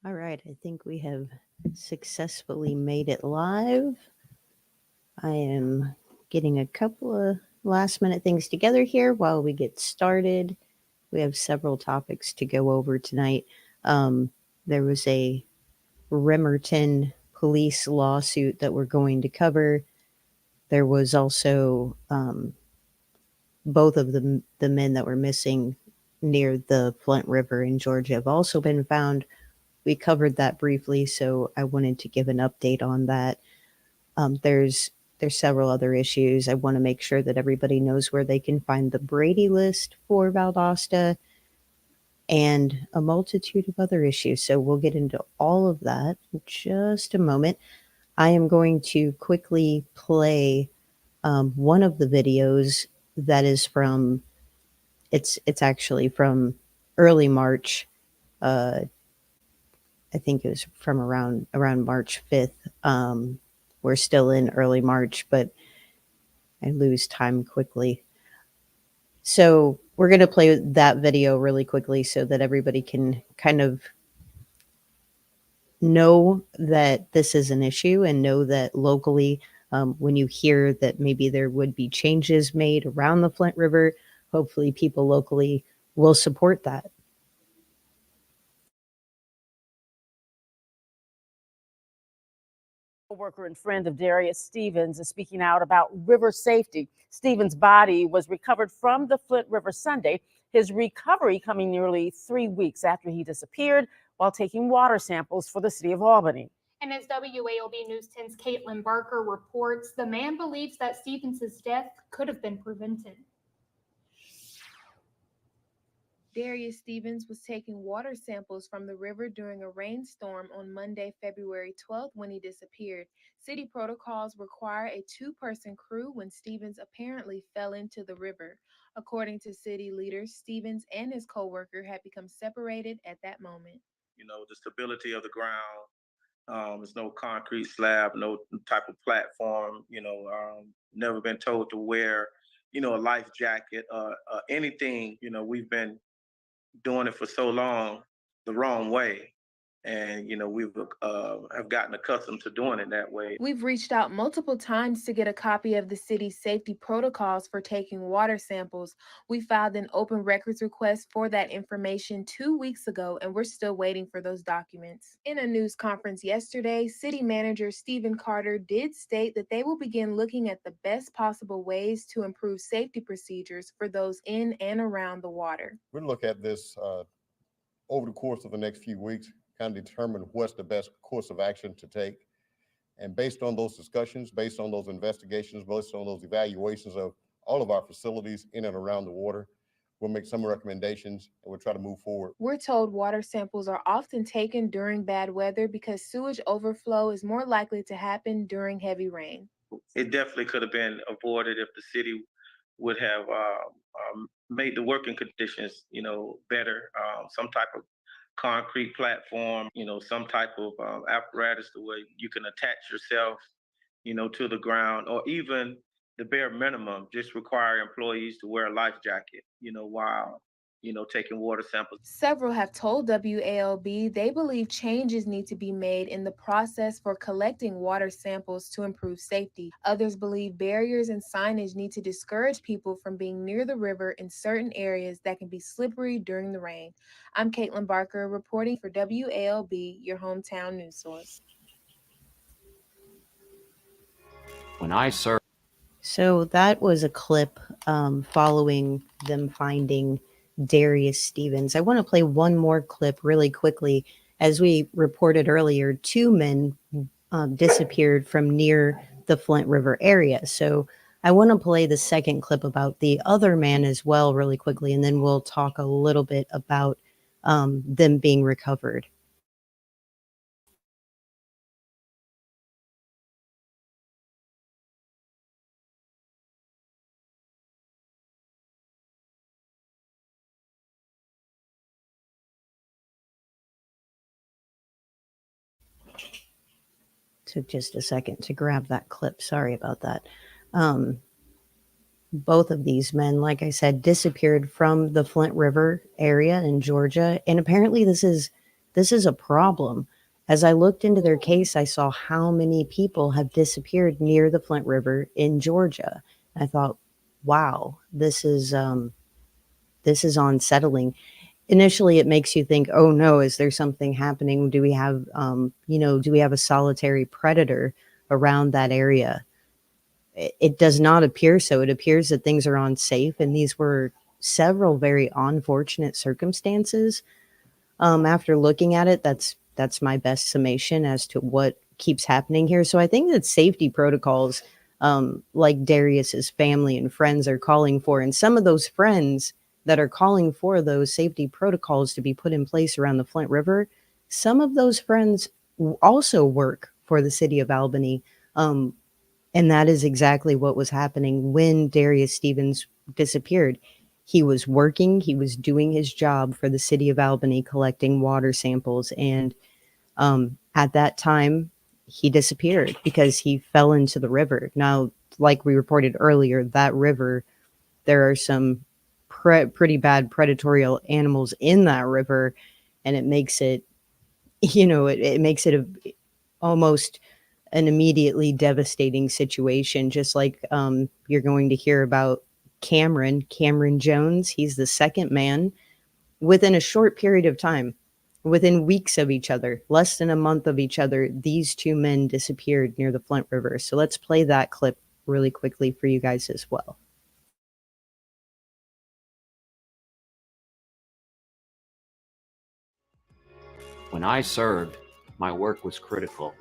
All right, I think we have successfully made it live. I am getting a couple of last minute things together here while we get started. We have several topics to go over tonight. There was a Remerton police lawsuit that we're going to cover. There was also both of the men that were missing near the Flint River in Georgia have also been found. We covered that briefly, so I wanted to give an update on that. There's several other issues. I want to make sure that everybody knows where they can find the Brady list for Valdosta and a multitude of other issues. So we'll get into all of that in just a moment. I am going to quickly play one of the videos that is from. It's actually from early March. Uh, I think it was from around March 5th. We're still in early March, but I lose time quickly. So we're going to play that video really quickly so that everybody can kind of know that this is an issue and know that locally, when you hear that maybe there would be changes made around the Flint River, hopefully people locally will support that. Worker and friend of Darius Stevens is speaking out about river safety. Stevens' body was recovered from the Flint River Sunday, his recovery coming nearly 3 weeks after he disappeared while taking water samples for the city of Albany. And as WALB News 10's Caitlin Barker reports, the man believes that Stevens' death could have been prevented. Darius Stevens was taking water samples from the river during a rainstorm on Monday, February 12th when he disappeared. City protocols require a two-person crew when Stevens apparently fell into the river. According to city leaders, Stevens and his co-worker had become separated at that moment. You know, the stability of the ground. There's no concrete slab, no type of platform. Never been told to wear, a life jacket or anything. We've been doing it for so long the wrong way. And, we've have gotten accustomed to doing it that way. We've reached out multiple times to get a copy of the city's safety protocols for taking water samples. We filed an open records request for that information 2 weeks ago, and we're still waiting for those documents. In a news conference yesterday, City Manager Stephen Carter did state that they will begin looking at the best possible ways to improve safety procedures for those in and around the water. We'll look at this over the course of the next few weeks, kind of determine what's the best course of action to take. And based on those discussions, based on those investigations, based on those evaluations of all of our facilities in and around the water, we'll make some recommendations and we'll try to move forward. We're told water samples are often taken during bad weather because sewage overflow is more likely to happen during heavy rain. It definitely could have been avoided if the city would have made the working conditions, better. Some type of concrete platform, some type of apparatus the way you can attach yourself, to the ground, or even the bare minimum, just require employees to wear a life jacket, while, taking water samples. Several have told WALB they believe changes need to be made in the process for collecting water samples to improve safety. Others believe barriers and signage need to discourage people from being near the river in certain areas that can be slippery during the rain. I'm Caitlin Barker reporting for WALB, your hometown news source. So that was a clip following them finding Darius Stevens. I want to play one more clip really quickly. As we reported earlier, two men disappeared from near the Flint River area. So I want to play the second clip about the other man as well really quickly, and then we'll talk a little bit about them being recovered. Took just a second to grab that clip. Sorry about that. Both of these men, like I said, disappeared from the Flint River area in Georgia. And apparently this is this is a problem. As I looked into their case, I saw how many people have disappeared near the Flint River in Georgia. I thought, wow, this is unsettling. Initially, it makes you think, oh no, is there something happening? Do we have, do we have a solitary predator around that area? It does not appear so. It appears that things are unsafe, and these were several very unfortunate circumstances. After looking at it, that's my best summation as to what keeps happening here. So I think that safety protocols, like Darius's family and friends are calling for, and some of those friends that are calling for those safety protocols to be put in place around the Flint River, some of those friends also work for the city of Albany. And that is exactly what was happening when Darius Stevens disappeared. He was working, he was doing his job for the city of Albany, collecting water samples. And at that time, he disappeared because he fell into the river. Now, like we reported earlier, that river, there are some pretty bad predatory animals in that river. And it makes it, it makes it almost an immediately devastating situation, just like you're going to hear about Cameron Jones. He's the second man within a short period of time, within weeks of each other, less than a month of each other. These two men disappeared near the Flint River. So let's play that clip really quickly for you guys as well. When I served, my work was critical.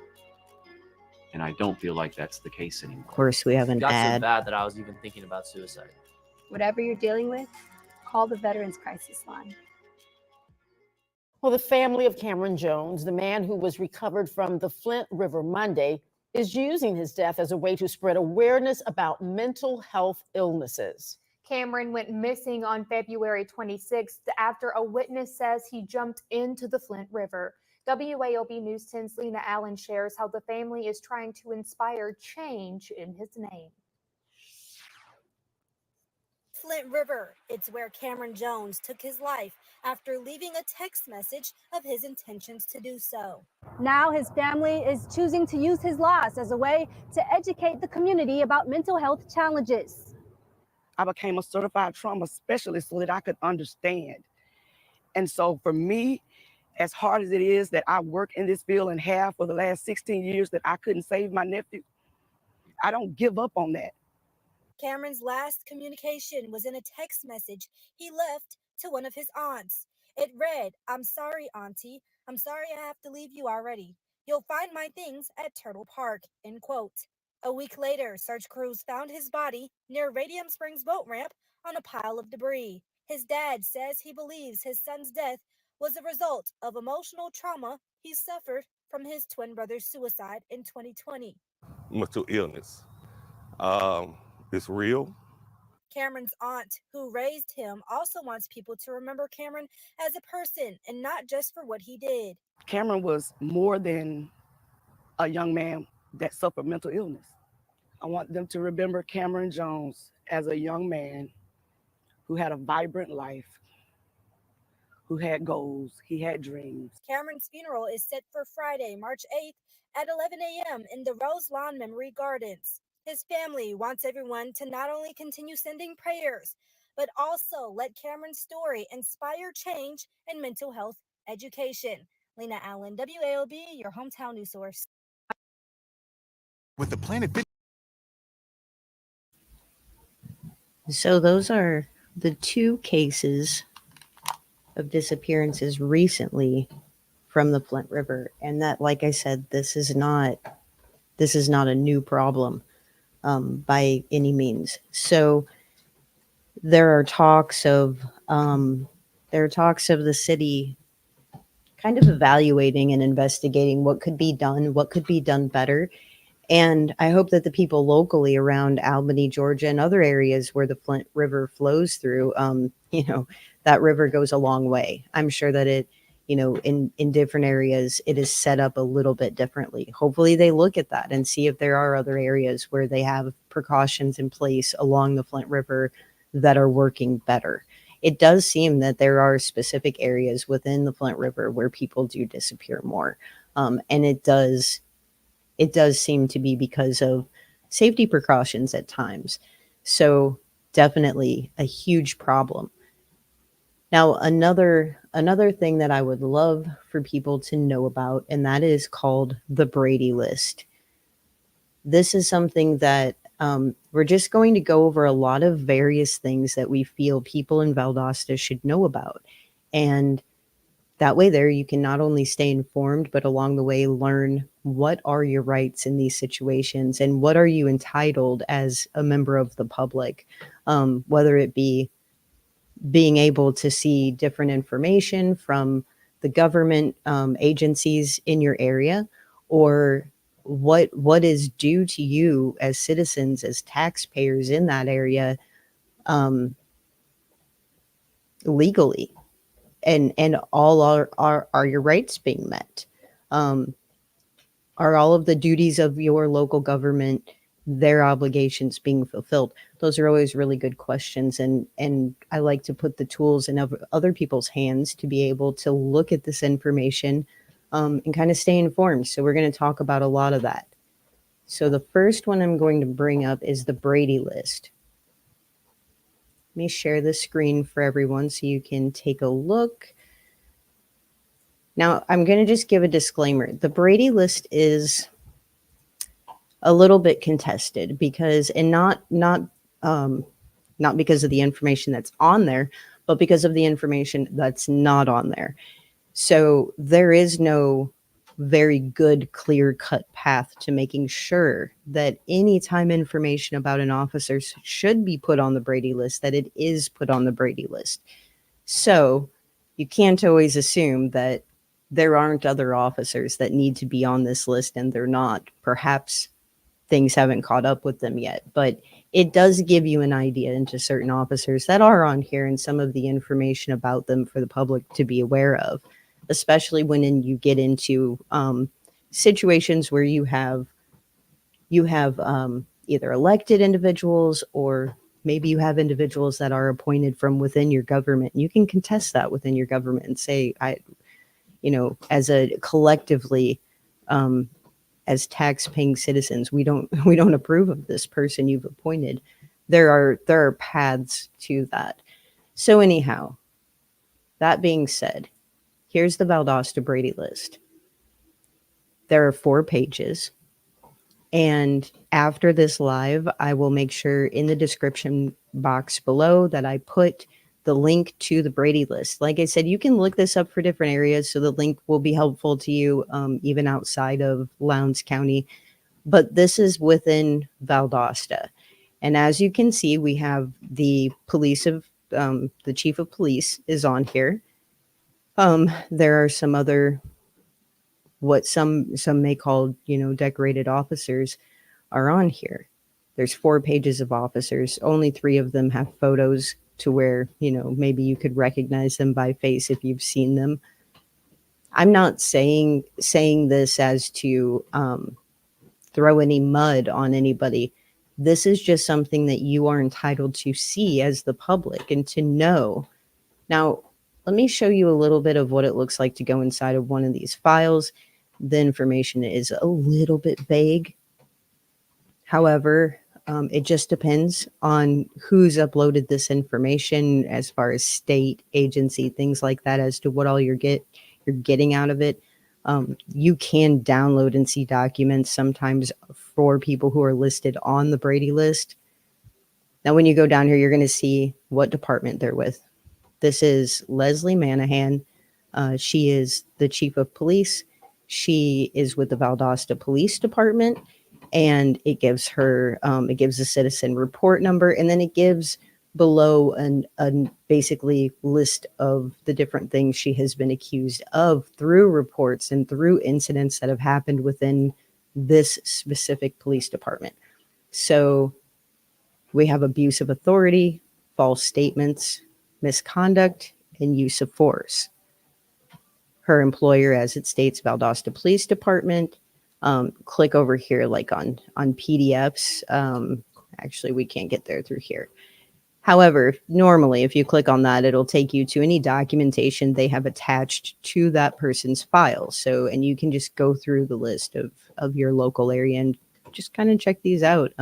And I don't feel like that's the case anymore. Of course, we have an Got so ad. bad that I was even thinking about suicide. Whatever you're dealing with, call the Veterans Crisis Line. Well, the family of Cameron Jones, the man who was recovered from the Flint River Monday, is using his death as a way to spread awareness about mental health illnesses. Cameron went missing on February 26th after a witness says he jumped into the Flint River. WALB News 10's Lena Allen shares how the family is trying to inspire change in his name. Flint River, it's where Cameron Jones took his life after leaving a text message of his intentions to do so. Now his family is choosing to use his loss as a way to educate the community about mental health challenges. I became a certified trauma specialist so that I could understand. And so for me, as hard as it is that I work in this field and have for the last 16 years that I couldn't save my nephew, I don't give up on that. Cameron's last communication was in a text message he left to one of his aunts. It read, "I'm sorry, Auntie. I'm sorry I have to leave you already. You'll find my things at Turtle Park," end quote. A week later, search crews found his body near Radium Springs boat ramp on a pile of debris. His dad says he believes his son's death was a result of emotional trauma he suffered from his twin brother's suicide in 2020. Mental illness. It's real. Cameron's aunt, who raised him, also wants people to remember Cameron as a person and not just for what he did. Cameron was more than a young man that suffered mental illness. I want them to remember Cameron Jones as a young man who had a vibrant life, who had goals, he had dreams. Cameron's funeral is set for Friday, March 8th at 11 a.m. in the Rose Lawn Memory Gardens. His family wants everyone to not only continue sending prayers, but also let Cameron's story inspire change in mental health education. Lena Allen, WALB, your hometown news source. With the Planet Fit. So those are the two cases of disappearances recently from the Flint River. And that, like I said, this is not a new problem by any means. So there are talks of the city kind of evaluating and investigating what could be done better. And I hope that the people locally around Albany, Georgia, and other areas where the Flint River flows through, that river goes a long way. I'm sure that it, in different areas, it is set up a little bit differently. Hopefully they look at that and see if there are other areas where they have precautions in place along the Flint River that are working better. it does seem that there are specific areas within the Flint River where people do disappear more. And it does seem to be because of safety precautions at times. So definitely a huge problem. Now, another thing that I would love for people to know about, and that is called the Brady List. This is something that we're just going to go over a lot of various things that we feel people in Valdosta should know about. And that way there you can not only stay informed, but along the way learn what are your rights in these situations and what are you entitled as a member of the public, whether it be being able to see different information from the government agencies in your area, or what is due to you as citizens, as taxpayers in that area, legally, and all are your rights being met? Are all of the duties of your local government, their obligations being fulfilled? Those are always really good questions, and I like to put the tools in other people's hands to be able to look at this information and kind of stay informed. So we're going to talk about a lot of that. So the first one I'm going to bring up is the Brady List. Let me share the screen for everyone so you can take a look. Now, I'm going to just give a disclaimer. The Brady List is a little bit contested because, and not because of the information that's on there, but because of the information that's not on there. So there is no very good, clear-cut path to making sure that anytime information about an officer should be put on the Brady List, that it is put on the Brady List. So you can't always assume that there aren't other officers that need to be on this list and they're not. Perhaps things haven't caught up with them yet, but it does give you an idea into certain officers that are on here and some of the information about them for the public to be aware of, especially when you get into situations where you have either elected individuals, or maybe you have individuals that are appointed from within your government. You can contest that within your government and say, as a collectively, as tax-paying citizens, we don't approve of this person you've appointed. There are paths to that. So anyhow, that being said, here's the Valdosta Brady List. There are 4 pages. And after this live, I will make sure in the description box below that I put the link to the Brady List. Like I said, you can look this up for different areas, so the link will be helpful to you even outside of Lowndes County. But this is within Valdosta. And as you can see, we have the police of the chief of police is on here. There are some other, what some may call, decorated officers are on here. There's 4 pages of officers. Only 3 of them have photos to where, maybe you could recognize them by face if you've seen them. I'm not saying this as to throw any mud on anybody. This is just something that you are entitled to see as the public and to know. Now, let me show you a little bit of what it looks like to go inside of one of these files. The information is a little bit vague. However, it just depends on who's uploaded this information as far as state, agency, things like that, as to what all you're getting out of it. You can download and see documents sometimes for people who are listed on the Brady List. Now, when you go down here, you're going to see what department they're with. This is Leslie Manahan. She is the chief of police. She is with the Valdosta Police Department, and it gives her, it gives a citizen report number, and then it gives below a basically list of the different things she has been accused of through reports and through incidents that have happened within this specific police department. So we have abuse of authority, false statements, misconduct, and use of force. Her employer, as it states, Valdosta Police Department. Click over here, like on PDFs. Actually, we can't get there through here. However, normally, if you click on that, it'll take you to any documentation they have attached to that person's file. So, and you can just go through the list of your local area and just kind of check these out.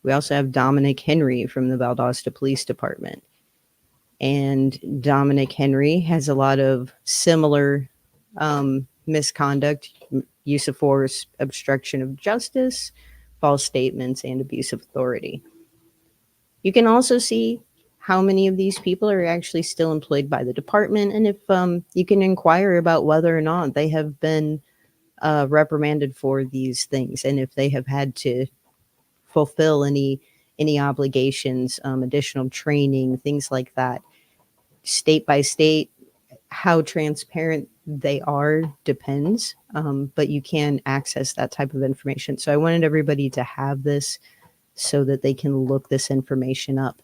We also have Dominic Henry from the Valdosta Police Department. And Dominic Henry has a lot of similar misconduct, use of force, obstruction of justice, false statements, and abuse of authority. You can also see how many of these people are actually still employed by the department, and if you can inquire about whether or not they have been reprimanded for these things, and if they have had to fulfill any obligations, additional training, things like that. State by state, how transparent they are depends, but you can access that type of information. So I wanted everybody to have this so that they can look this information up.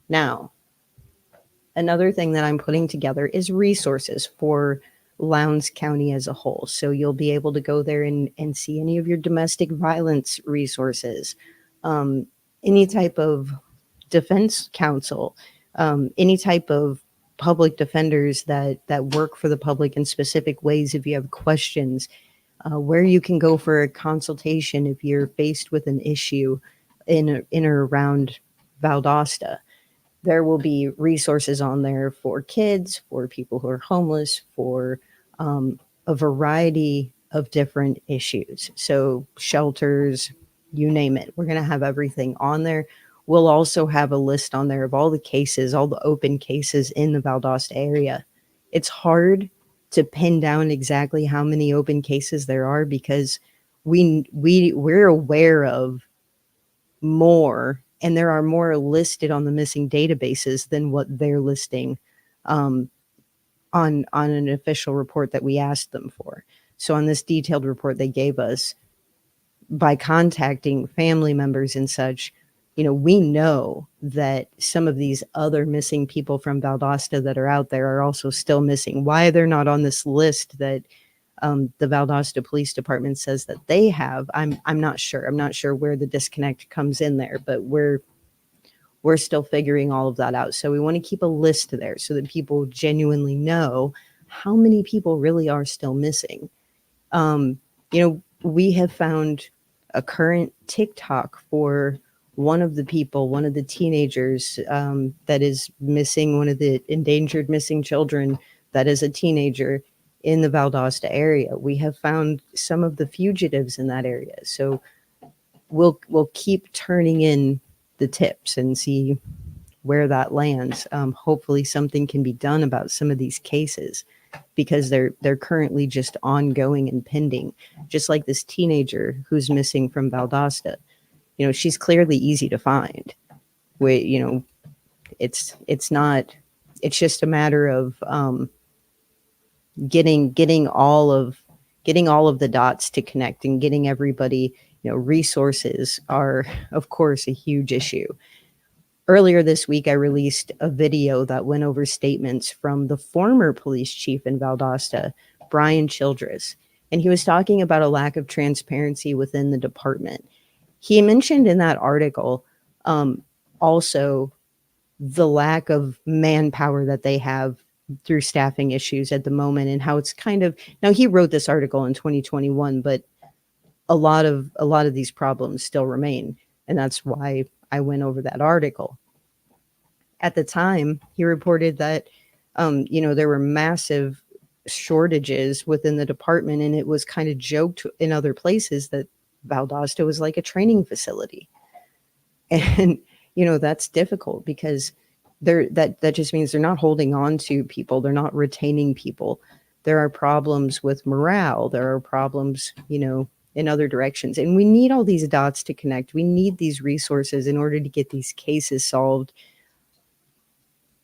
Now, another thing that I'm putting together is resources for Lowndes County as a whole. So you'll be able to go there and see any of your domestic violence resources, any type of defense counsel, any type of public defenders that work for the public in specific ways if you have questions, where you can go for a consultation if you're faced with an issue in or around Valdosta. There will be resources on there for kids, for people who are homeless, for a variety of different issues. So shelters, you name it. We're going to have everything on there. We'll also have a list on there of all the cases, all the open cases in the Valdosta area. It's hard to pin down exactly how many open cases there are because we're aware of more, and there are more listed on the missing databases than what they're listing on an official report that we asked them for. So on this detailed report they gave us, by contacting family members and such, we know that some of these other missing people from Valdosta that are out there are also still missing. Why they're not on this list that the Valdosta Police Department says that they have, I'm not sure. I'm not sure where the disconnect comes in there, but we're still figuring all of that out. So we want to keep a list there so that people genuinely know how many people really are still missing. We have found a current TikTok for one of the teenagers that is missing, one of the endangered missing children that is a teenager in the Valdosta area. We have found some of the fugitives in that area. So we'll keep turning in the tips and see where that lands. Hopefully something can be done about some of these cases because they're currently just ongoing and pending. Just like this teenager who's missing from Valdosta. She's clearly easy to find. It's just a matter of getting all of the dots to connect and getting everybody. Resources are, of course, a huge issue. Earlier this week, I released a video that went over statements from the former police chief in Valdosta, Brian Childress, and he was talking about a lack of transparency within the department. He mentioned in that article also the lack of manpower that they have through staffing issues at the moment, and how it's now he wrote this article in 2021, but a lot of these problems still remain, and that's why I went over that article. At the time, he reported that there were massive shortages within the department, and it was kind of joked in other places that Valdosta was like a training facility. And that's difficult because that just means they're not holding on to people, they're not retaining people. There are problems with morale, there are problems in other directions, and we need all these dots to connect. We need these resources in order to get these cases solved.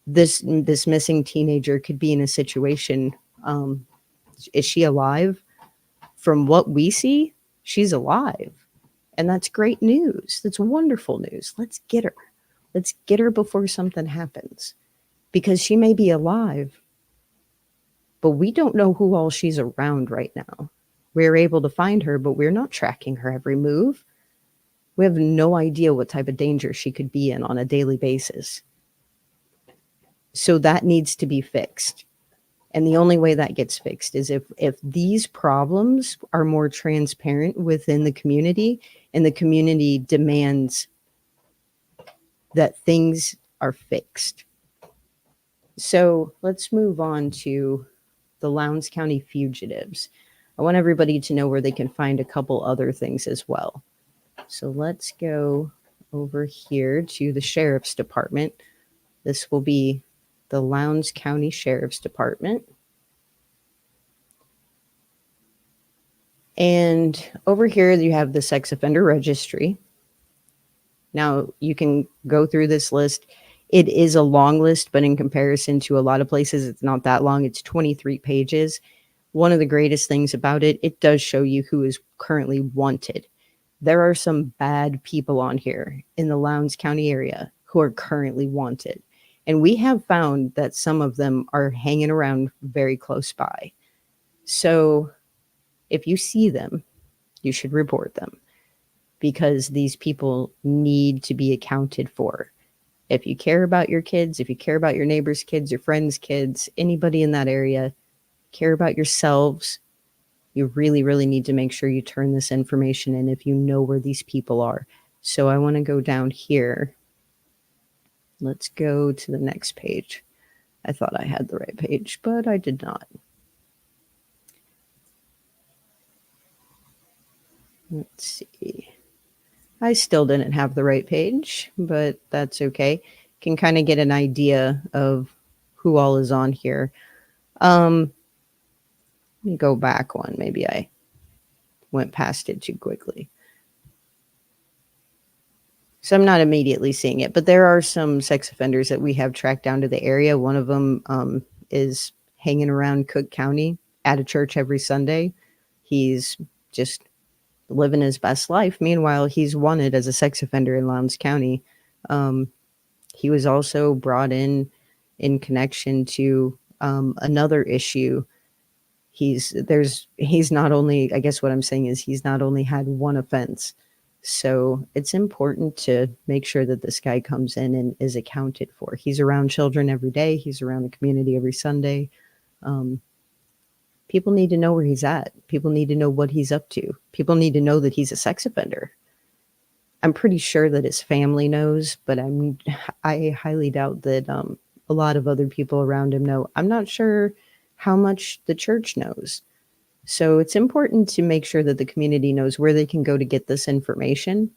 This missing teenager could be in a situation, is she alive? From what we see, she's alive, and that's great news. That's wonderful news. Let's get her before something happens, because she may be alive, but we don't know who all she's around right now. We're able to find her, but we're not tracking her every move. We have no idea what type of danger she could be in on a daily basis. So that needs to be fixed. And the only way that gets fixed is if these problems are more transparent within the community and the community demands that things are fixed. So let's move on to the Lowndes County fugitives. I want everybody to know where they can find a couple other things as well. So let's go over here to the Sheriff's Department. This will be the Lowndes County Sheriff's Department. And over here, you have the Sex Offender Registry. Now, you can go through this list. It is a long list, but in comparison to a lot of places, it's not that long. It's 23 pages. One of the greatest things about it, it does show you who is currently wanted. There are some bad people on here in the Lowndes County area who are currently wanted. And we have found that some of them are hanging around very close by. So if you see them, you should report them because these people need to be accounted for. If you care about your kids, if you care about your neighbors' kids, your friends' kids, anybody in that area, care about yourselves, you really, really need to make sure you turn this information in if you know where these people are. So I want to go down here. Let's go to the next page. I thought I had the right page, but I did not. Let's see. I still didn't have the right page, but that's okay. Can kind of get an idea of who all is on here. Let me go back one. Maybe I went past it too quickly. So I'm not immediately seeing it, but there are some sex offenders that we have tracked down to the area. One of them is hanging around Cook County at a church every Sunday. He's just living his best life. Meanwhile, he's wanted as a sex offender in Lowndes County. He was also brought in connection to another issue. He's not only, I guess what I'm saying is he's not only had one offense. So it's important to make sure that this guy comes in and is accounted for. He's around children every day. He's around the community every Sunday. People need to know where he's at. People need to know what he's up to. People need to know that he's a sex offender. I'm pretty sure that his family knows, but I highly doubt that a lot of other people around him know. I'm not sure how much the church knows. So it's important to make sure that the community knows where they can go to get this information.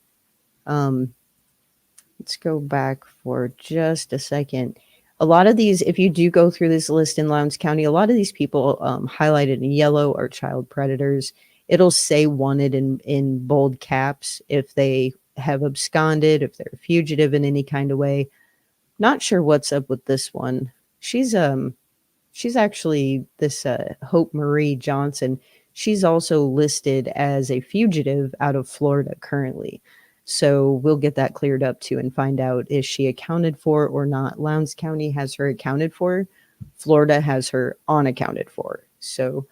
Let's go back for just a second. A lot of these, if you do go through this list in Lowndes County, a lot of these people highlighted in yellow are child predators. It'll say wanted in bold caps if they have absconded, if they're a fugitive in any kind of way. Not sure what's up with this one. She's actually this Hope Marie Johnson. She's also listed as a fugitive out of Florida currently. So we'll get that cleared up too and find out, is she accounted for or not? Lowndes County has her accounted for. Florida has her unaccounted for. So,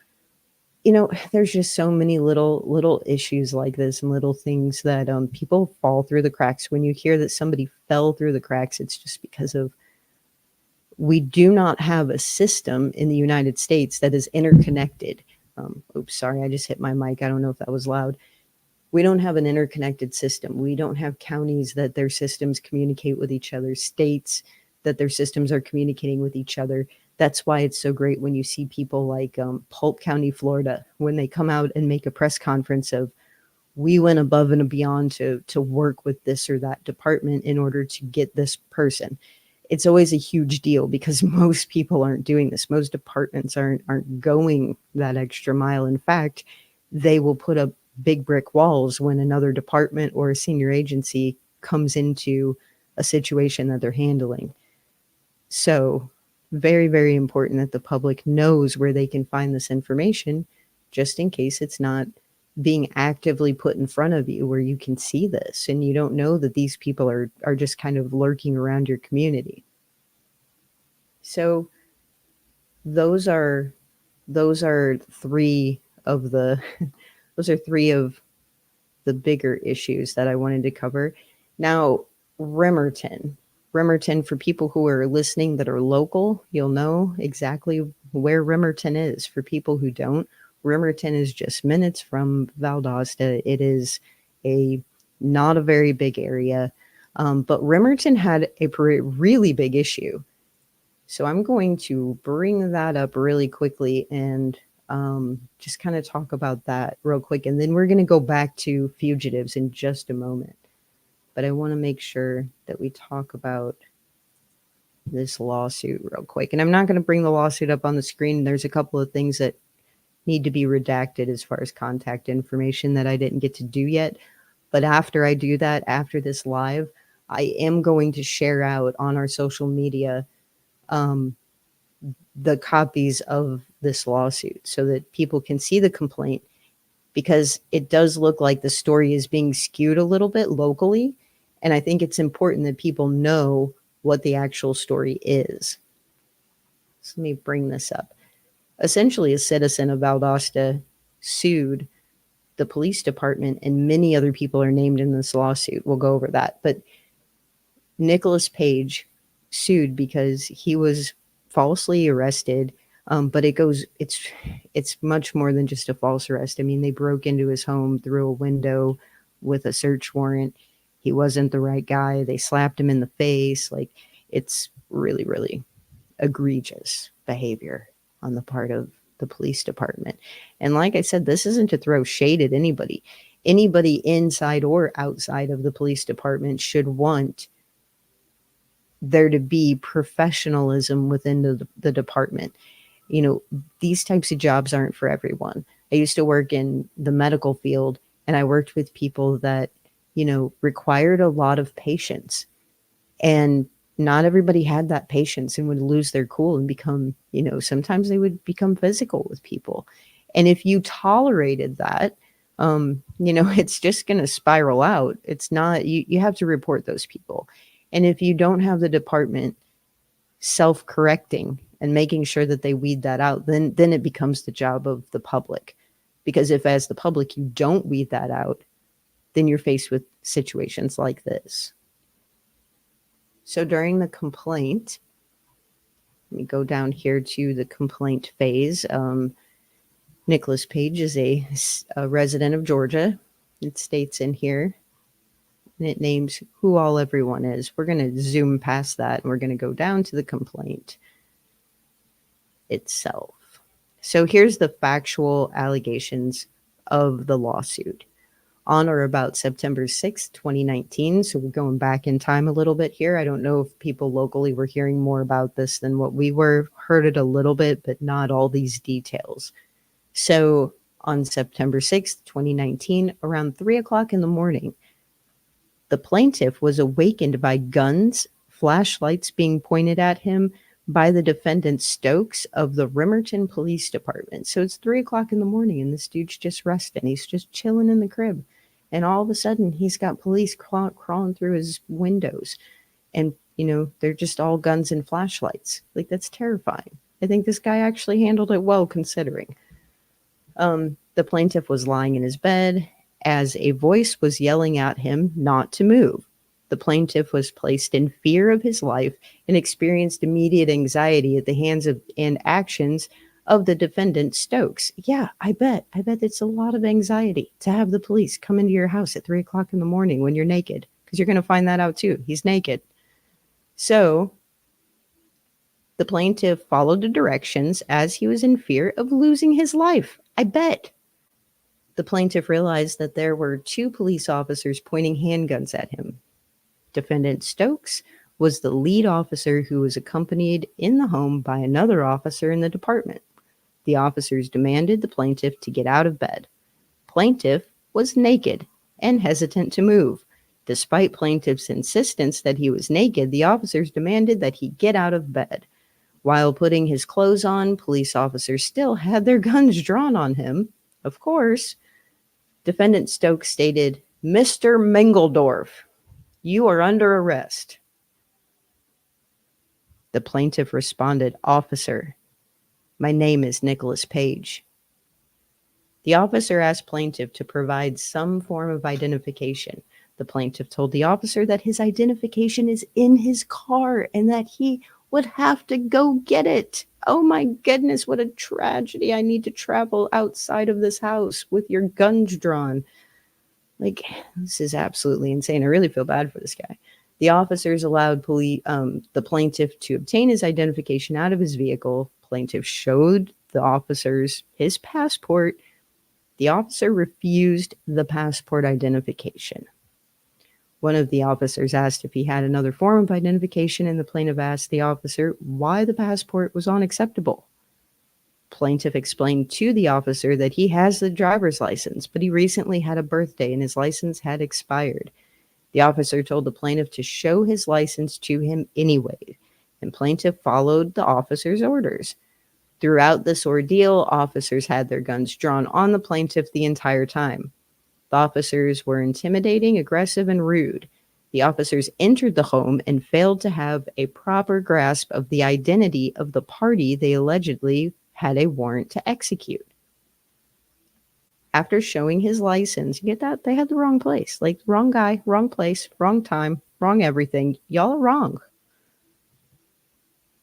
there's just so many little issues like this and little things that people fall through the cracks. When you hear that somebody fell through the cracks, it's just because of we do not have a system in the United States that is interconnected. Oops, sorry, I just hit my mic. I don't know if that was loud. We don't have an interconnected system. We don't have counties that their systems communicate with each other, states that their systems are communicating with each other. That's why it's so great when you see people like Polk County, Florida, when they come out and make a press conference of, we went above and beyond to work with this or that department in order to get this person. It's always a huge deal because most people aren't doing this. Most departments aren't going that extra mile. In fact, they will put up big brick walls when another department or a senior agency comes into a situation that they're handling. So very, very important that the public knows where they can find this information, just in case it's not being actively put in front of you where you can see this and you don't know that these people are just kind of lurking around your community. So those are three of the those are three of the bigger issues that I wanted to cover. Now, Remerton. Remerton, for people who are listening that are local, you'll know exactly where Remerton is. For people who don't, Remerton is just minutes from Valdosta. It is not a very big area, but Remerton had a really big issue. So I'm going to bring that up really quickly and just kind of talk about that real quick. And then we're going to go back to fugitives in just a moment. But I want to make sure that we talk about this lawsuit real quick. And I'm not going to bring the lawsuit up on the screen. There's a couple of things that need to be redacted as far as contact information that I didn't get to do yet. But after I do that, after this live, I am going to share out on our social media the copies of this lawsuit so that people can see the complaint, because it does look like the story is being skewed a little bit locally. And I think it's important that people know what the actual story is. So let me bring this up. Essentially, a citizen of Valdosta sued the police department, and many other people are named in this lawsuit. We'll go over that. But Nicholas Page sued because he was falsely arrested. But it's much more than just a false arrest. I mean, they broke into his home through a window with a search warrant. He wasn't the right guy. They slapped him in the face. Like, it's really, really egregious behavior on the part of the police department. And like I said, this isn't to throw shade at anybody. Anybody inside or outside of the police department should want there to be professionalism within the department. You know, these types of jobs aren't for everyone. I used to work in the medical field, and I worked with people that, you know, required a lot of patience. And not everybody had that patience and would lose their cool and become, you know, sometimes they would become physical with people. And if you tolerated that, you know, it's just going to spiral out. It's not, you have to report those people. And if you don't have the department self-correcting and making sure that they weed that out, then it becomes the job of the public. Because if as the public you don't weed that out, then you're faced with situations like this. So during the complaint, let me go down here to the complaint phase. Nicholas Page is a resident of Georgia. It states in here, and it names who all everyone is. We're going to zoom past that, and we're going to go down to the complaint itself. So here's the factual allegations of the lawsuit. On or about September 6th, 2019. So we're going back in time a little bit here. I don't know if people locally were hearing more about this than what we were. Heard it a little bit, but not all these details. So on September 6th, 2019, around 3 o'clock in the morning, the plaintiff was awakened by guns, flashlights being pointed at him by the defendant Stokes of the Remerton Police Department. So it's 3 o'clock in the morning and this dude's just resting. He's just chilling in the crib. And all of a sudden he's got police crawling through his windows. And, you know, they're just all guns and flashlights. Like, that's terrifying. I think this guy actually handled it well considering. The plaintiff was lying in his bed as a voice was yelling at him not to move. The plaintiff was placed in fear of his life and experienced immediate anxiety at the hands of and actions of the defendant Stokes. Yeah, I bet it's a lot of anxiety to have the police come into your house at 3 o'clock in the morning when you're naked, because you're going to find that out too. He's naked. So the plaintiff followed the directions as he was in fear of losing his life. I bet. The plaintiff realized that there were 2 police officers pointing handguns at him. Defendant Stokes was the lead officer who was accompanied in the home by another officer in the department. The officers demanded the plaintiff to get out of bed. Plaintiff was naked and hesitant to move. Despite plaintiff's insistence that he was naked, the officers demanded that he get out of bed. While putting his clothes on, police officers still had their guns drawn on him. Of course, Defendant Stokes stated, "Mr. Mengeldorf, you are under arrest." The plaintiff responded, "Officer, my name is Nicholas Page." The officer asked plaintiff to provide some form of identification. The plaintiff told the officer that his identification is in his car and that he would have to go get it. Oh my goodness, what a tragedy. I need to travel outside of this house with your guns drawn. Like, this is absolutely insane. I really feel bad for this guy. The officers allowed the plaintiff to obtain his identification out of his vehicle. Plaintiff showed the officers his passport. The officer refused the passport identification. One of the officers asked if he had another form of identification, and the plaintiff asked the officer why the passport was unacceptable. Plaintiff explained to the officer that he has the driver's license, but he recently had a birthday and his license had expired. The officer told the plaintiff to show his license to him anyway, and plaintiff followed the officer's orders. Throughout this ordeal, officers had their guns drawn on the plaintiff the entire time. The officers were intimidating, aggressive, and rude. The officers entered the home and failed to have a proper grasp of the identity of the party they allegedly had a warrant to execute. After showing his license, you get that? They had the wrong place. Like, wrong guy, wrong place, wrong time, wrong everything. Y'all are wrong.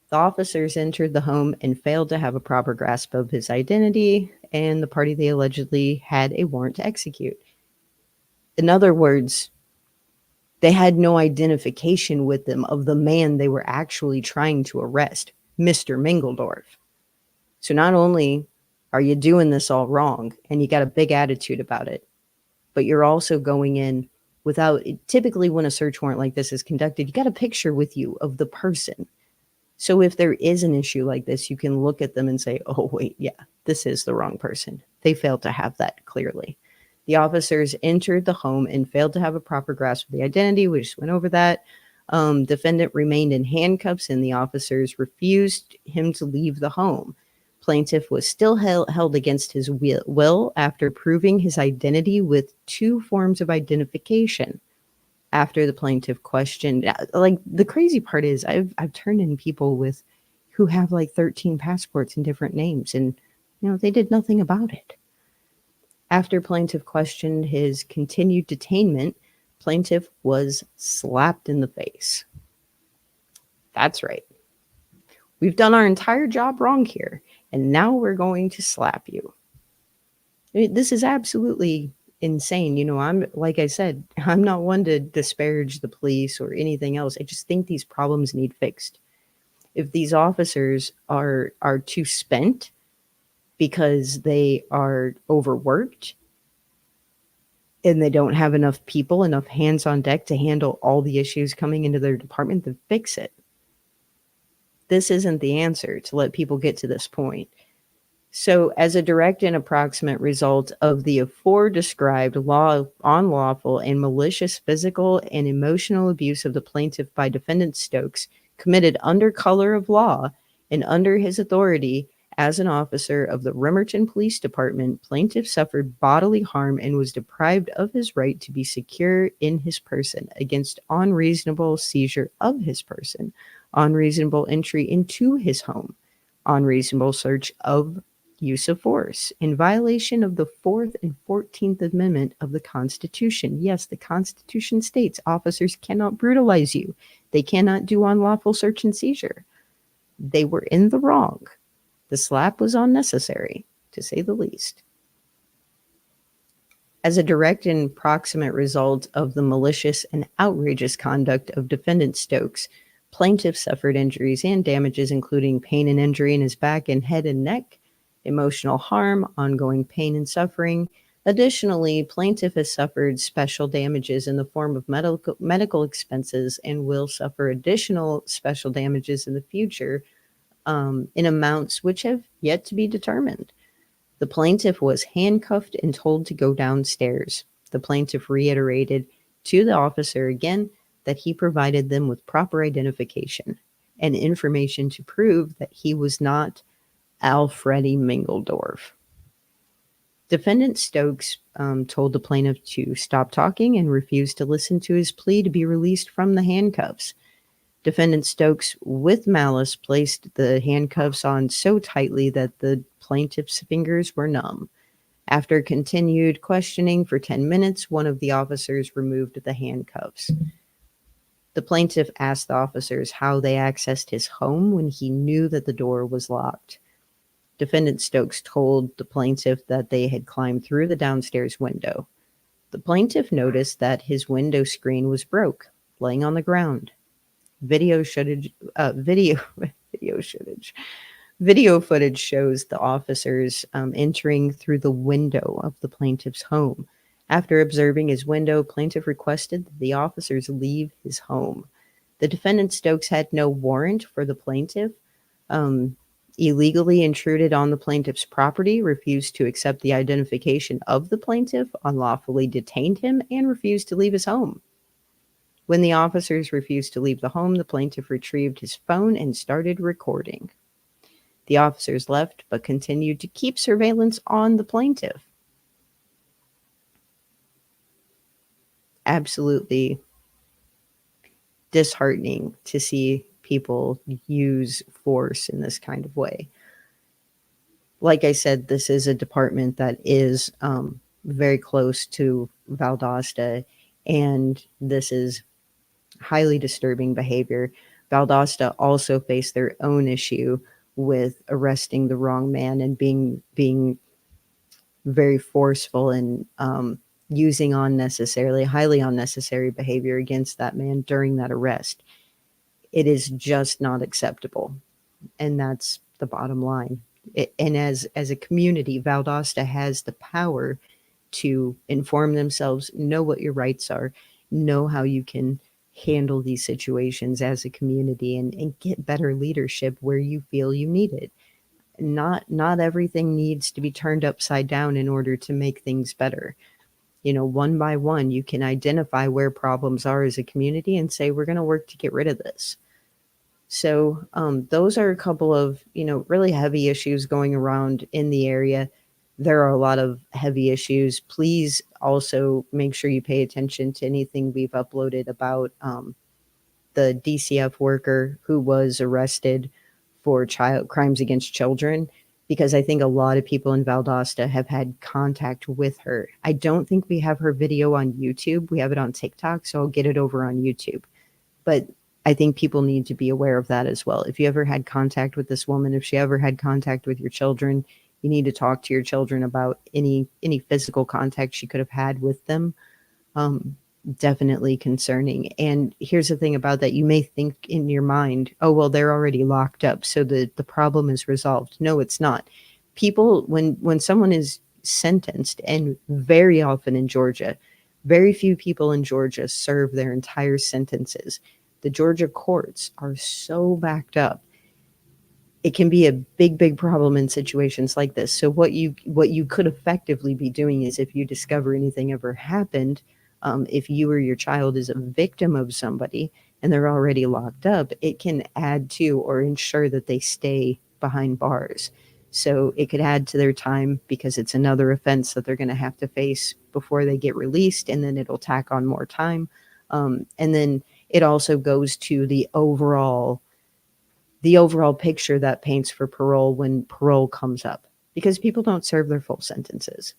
The officers entered the home and failed to have a proper grasp of his identity and the party they allegedly had a warrant to execute. In other words, they had no identification with them of the man they were actually trying to arrest, Mr. Mingledorf. So not only are you doing this all wrong and you got a big attitude about it, but you're also going in without, typically when a search warrant like this is conducted, you got a picture with you of the person. So if there is an issue like this, you can look at them and say, oh, wait, yeah, this is the wrong person. They failed to have that clearly. The officers entered the home and failed to have a proper grasp of the identity. We just went over that. Defendant remained in handcuffs and the officers refused him to leave the home. Plaintiff was still held against his will after proving his identity with 2 forms of identification. After the plaintiff questioned, like, the crazy part is I've turned in people who have like 13 passports and different names, and they did nothing about it. After plaintiff questioned his continued detainment, plaintiff was slapped in the face. That's right. We've done our entire job wrong here, and now we're going to slap you. This is absolutely insane. Like I said, I'm not one to disparage the police or anything else. I just think these problems need fixed. If these officers are too spent because they are overworked and they don't have enough people, enough hands on deck to handle all the issues coming into their department, then fix it. This isn't the answer to let people get to this point. So, as a direct and approximate result of the aforedescribed unlawful and malicious physical and emotional abuse of the plaintiff by defendant Stokes, committed under color of law and under his authority as an officer of the Remerton Police Department, plaintiff suffered bodily harm and was deprived of his right to be secure in his person against unreasonable seizure of his person, unreasonable entry into his home, unreasonable search of use of force, in violation of the 4th and 14th Amendment of the Constitution. Yes, the Constitution states officers cannot brutalize you. They cannot do unlawful search and seizure. They were in the wrong. The slap was unnecessary, to say the least. As a direct and proximate result of the malicious and outrageous conduct of defendant Stokes, plaintiff suffered injuries and damages, including pain and injury in his back and head and neck, emotional harm, ongoing pain and suffering. Additionally, plaintiff has suffered special damages in the form of medical expenses and will suffer additional special damages in the future in amounts which have yet to be determined. The plaintiff was handcuffed and told to go downstairs. The plaintiff reiterated to the officer again that he provided them with proper identification and information to prove that he was not Alfredi Mingledorf. Defendant Stokes told the plaintiff to stop talking and refused to listen to his plea to be released from the handcuffs. Defendant Stokes, with malice, placed the handcuffs on so tightly that the plaintiff's fingers were numb. After continued questioning for 10 minutes, one of the officers removed the handcuffs. The plaintiff asked the officers how they accessed his home when he knew that the door was locked. Defendant Stokes told the plaintiff that they had climbed through the downstairs window. The plaintiff noticed that his window screen was broke, laying on the ground. Video footage shows the officers entering through the window of the plaintiff's home. After observing his window, plaintiff requested that the officers leave his home. The defendant Stokes had no warrant for the plaintiff, illegally intruded on the plaintiff's property, refused to accept the identification of the plaintiff, unlawfully detained him, and refused to leave his home. When the officers refused to leave the home, the plaintiff retrieved his phone and started recording. The officers left, but continued to keep surveillance on the plaintiff. Absolutely disheartening to see people use force in this kind of way. Like I said, this is a department that is very close to Valdosta, and this is highly disturbing behavior. Valdosta also faced their own issue with arresting the wrong man and being very forceful and using highly unnecessary behavior against that man during that arrest. It is just not acceptable, and that's the bottom line. And as a community, Valdosta has the power to inform themselves, know what your rights are, know how you can handle these situations as a community, and get better leadership where you feel you need it. Not everything needs to be turned upside down in order to make things better. One by one, you can identify where problems are as a community and say, we're going to work to get rid of this. So those are a couple of, really heavy issues going around in the area. There are a lot of heavy issues. Please also make sure you pay attention to anything we've uploaded about the DCF worker who was arrested for child crimes against children, because I think a lot of people in Valdosta have had contact with her. I don't think we have her video on YouTube. We have it on TikTok, so I'll get it over on YouTube. But I think people need to be aware of that as well. If you ever had contact with this woman, if she ever had contact with your children, you need to talk to your children about any physical contact she could have had with them. Definitely concerning. And here's the thing about that. You may think in your mind, oh, well, they're already locked up, so the problem is resolved. No, it's not. People, when someone is sentenced, and very often in Georgia, very few people in Georgia serve their entire sentences. The Georgia courts are so backed up. It can be a big problem in situations like this. So what you could effectively be doing is, if you discover anything ever happened, if you or your child is a victim of somebody and they're already locked up, it can add to or ensure that they stay behind bars. So it could add to their time, because it's another offense that they're going to have to face before they get released, and then it'll tack on more time. And then it also goes to the overall picture that paints for parole when parole comes up, because people don't serve their full sentences.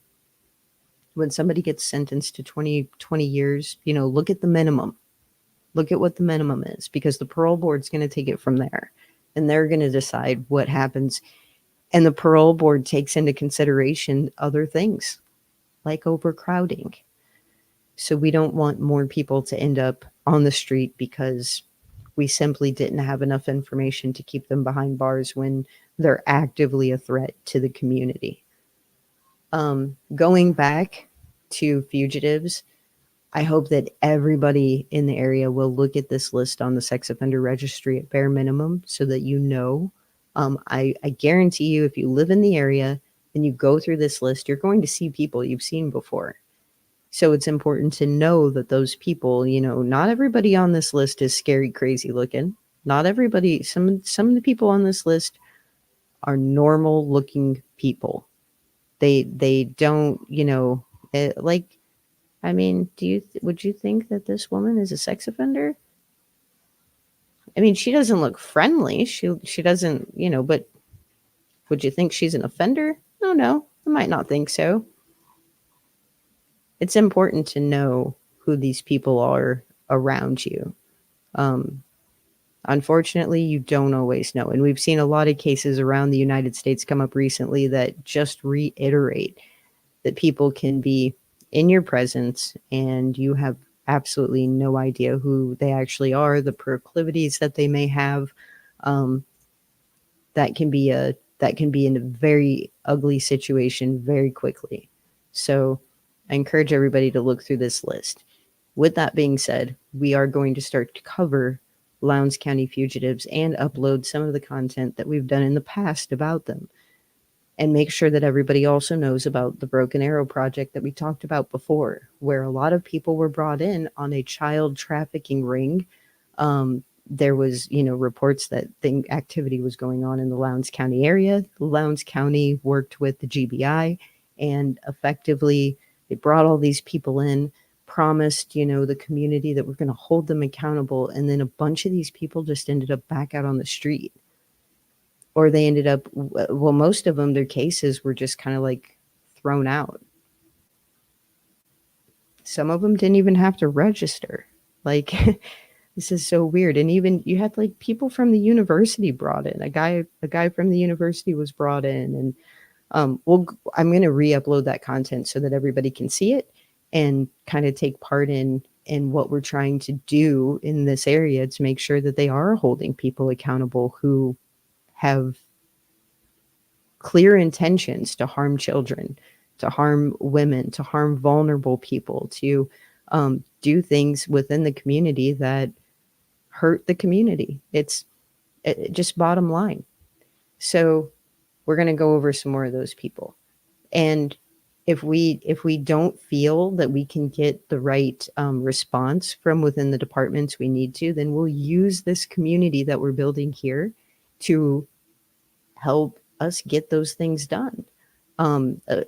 When somebody gets sentenced to 20 years, look at the minimum. Look at what the minimum is, because the parole board's going to take it from there, and they're going to decide what happens. And the parole board takes into consideration other things like overcrowding. So we don't want more people to end up on the street because we simply didn't have enough information to keep them behind bars when they're actively a threat to the community. Going back to fugitives, I hope that everybody in the area will look at this list on the sex offender registry at bare minimum, so that you know. I guarantee you, if you live in the area and you go through this list, you're going to see people you've seen before. So it's important to know that those people, not everybody on this list is scary, crazy looking. Not everybody, some of the people on this list are normal looking people. They don't, would you think that this woman is a sex offender? I mean, she doesn't look friendly. She doesn't, but would you think she's an offender? No, I might not think so. it's important to know who these people are around you. Unfortunately, you don't always know. And we've seen a lot of cases around the United States come up recently that just reiterate that people can be in your presence and you have absolutely no idea who they actually are, the proclivities that they may have. Um, that can be in a very ugly situation very quickly. So I encourage everybody to look through this list. With that being said, we are going to start to cover Lowndes County fugitives and upload some of the content that we've done in the past about them. And make sure that everybody also knows about the Broken Arrow project that we talked about before, where a lot of people were brought in on a child trafficking ring. There was, reports that activity was going on in the Lowndes County area. Lowndes County worked with the GBI, and effectively they brought all these people in, promised, the community that we're going to hold them accountable, and then a bunch of these people just ended up back out on the street. Or they ended up, well, most of them, their cases were just kind of like thrown out. Some of them didn't even have to register. Like, this is so weird. And even you had like people from the university brought in. A guy from the university was brought in, and I'm going to re-upload that content so that everybody can see it and kind of take part in what we're trying to do in this area to make sure that they are holding people accountable who have clear intentions to harm children, to harm women, to harm vulnerable people, to do things within the community that hurt the community. It's just bottom line. So we're going to go over some more of those people. And if we don't feel that we can get the right response from within the departments we need to, then we'll use this community that we're building here to help us get those things done.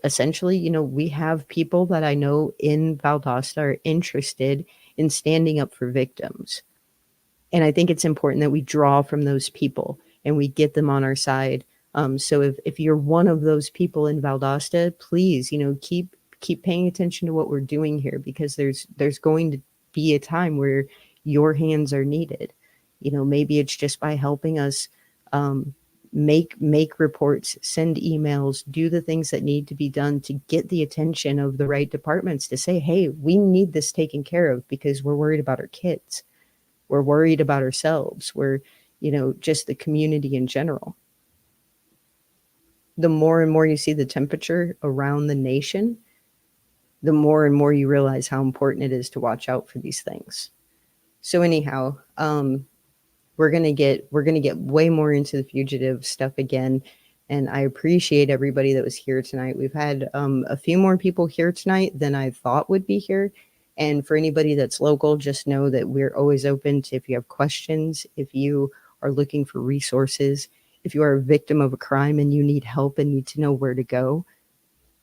Essentially, we have people that I know in Valdosta are interested in standing up for victims. And I think it's important that we draw from those people and we get them on our side. So if you're one of those people in Valdosta, please, keep paying attention to what we're doing here, because there's going to be a time where your hands are needed. Maybe it's just by helping us make reports, send emails, do the things that need to be done to get the attention of the right departments to say, hey, we need this taken care of because we're worried about our kids. We're worried about ourselves. We're, just the community in general. The more and more you see the temperature around the nation, the more and more you realize how important it is to watch out for these things. So anyhow, we're gonna get way more into the fugitive stuff again, and I appreciate everybody that was here tonight. We've had a few more people here tonight than I thought would be here. And for anybody that's local, just know that we're always open to, if you have questions, if you are looking for resources, if you are a victim of a crime and you need help and need to know where to go,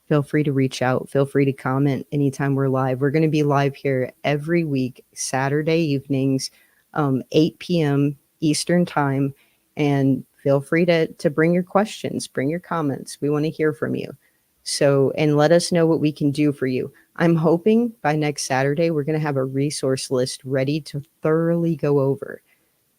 feel free to reach out. Feel free to comment anytime we're live. We're going to be live here every week, Saturday evenings, 8 p.m. Eastern time. And feel free to bring your questions, bring your comments. We want to hear from you. So, and let us know what we can do for you. I'm hoping by next Saturday, we're going to have a resource list ready to thoroughly go over.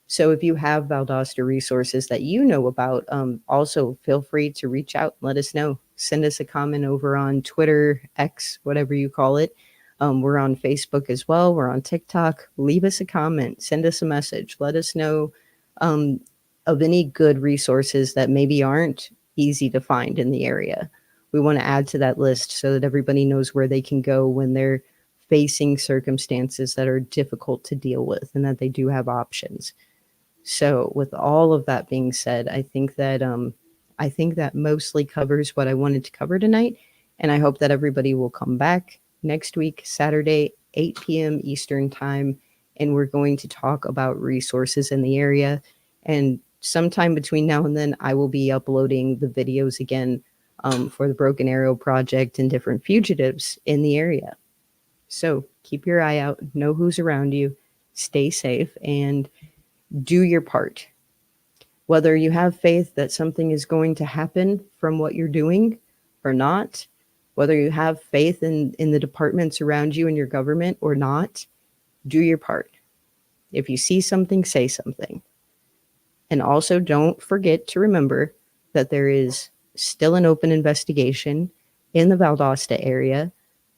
So if you have Valdosta resources that you know about, also feel free to reach out and let us know. Send us a comment over on Twitter, X, whatever you call it. We're on Facebook as well. We're on TikTok. Leave us a comment. Send us a message. Let us know of any good resources that maybe aren't easy to find in the area. We want to add to that list so that everybody knows where they can go when they're facing circumstances that are difficult to deal with, and that they do have options. So with all of that being said, I think that mostly covers what I wanted to cover tonight. And I hope that everybody will come back next week, Saturday, 8 p.m. Eastern time. And we're going to talk about resources in the area. And sometime between now and then, I will be uploading the videos again for the Broken Arrow project and different fugitives in the area. So keep your eye out, know who's around you, stay safe, and do your part. Whether you have faith that something is going to happen from what you're doing or not, Whether you have faith in the departments around you and your government or not, do your part. If you see something, say something. And also don't forget to remember that there is still an open investigation in the Valdosta area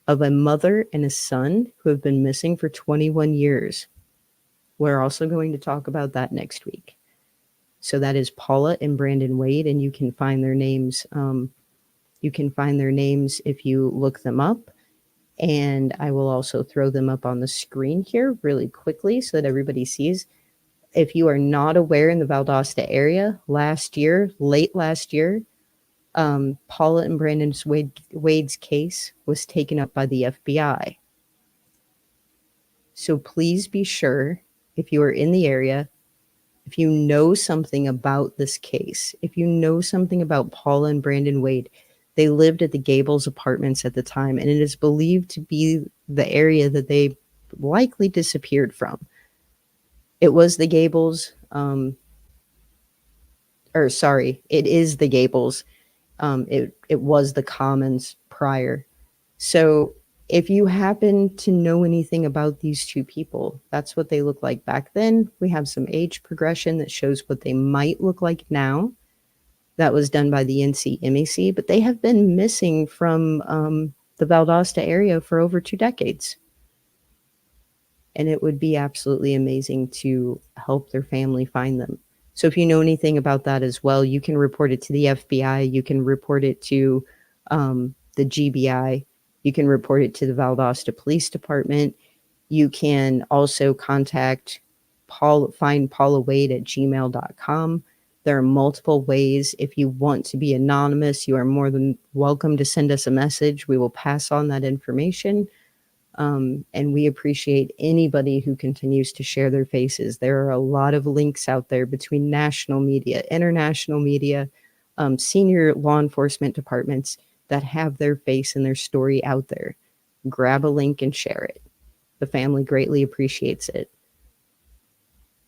of a mother and a son who have been missing for 21 years. We're also going to talk about that next week. So that is Paula and Brandon Wade, and you can find their names. You can find their names if you look them up. And I will also throw them up on the screen here really quickly so that everybody sees. If you are not aware, in the Valdosta area, late last year, Paula and Brandon Wade's case was taken up by the FBI. So please be sure, if you are in the area, if you know something about this case, if you know something about Paula and Brandon Wade, they lived at the Gables apartments at the time, and it is believed to be the area that they likely disappeared from. It was the Gables, it is the Gables. It was the Commons prior. So if you happen to know anything about these two people, that's what they look like back then. We have some age progression that shows what they might look like now. That was done by the NCMEC, but they have been missing from the Valdosta area for over 2 decades. And it would be absolutely amazing to help their family find them. So if you know anything about that as well, you can report it to the FBI. You can report it to the GBI. You can report it to the Valdosta Police Department. You can also contact find Paula Wade at gmail.com. There are multiple ways. If you want to be anonymous, you are more than welcome to send us a message. We will pass on that information. And we appreciate anybody who continues to share their faces. There are a lot of links out there between national media, international media, senior law enforcement departments that have their face and their story out there. Grab a link and share it. The family greatly appreciates it.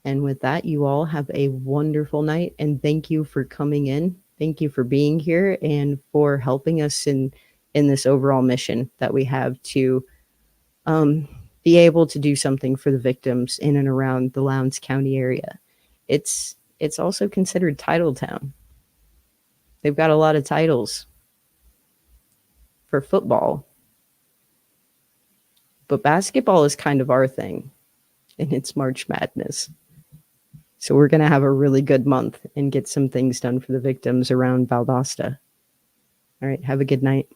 And with that, you all have a wonderful night, and thank you for coming in. Thank you for being here and for helping us in this overall mission that we have to be able to do something for the victims in and around the Lowndes County area. It's also considered Title Town. They've got a lot of titles for football, but basketball is kind of our thing, and it's March Madness. So we're going to have a really good month and get some things done for the victims around Valdosta. All right, have a good night.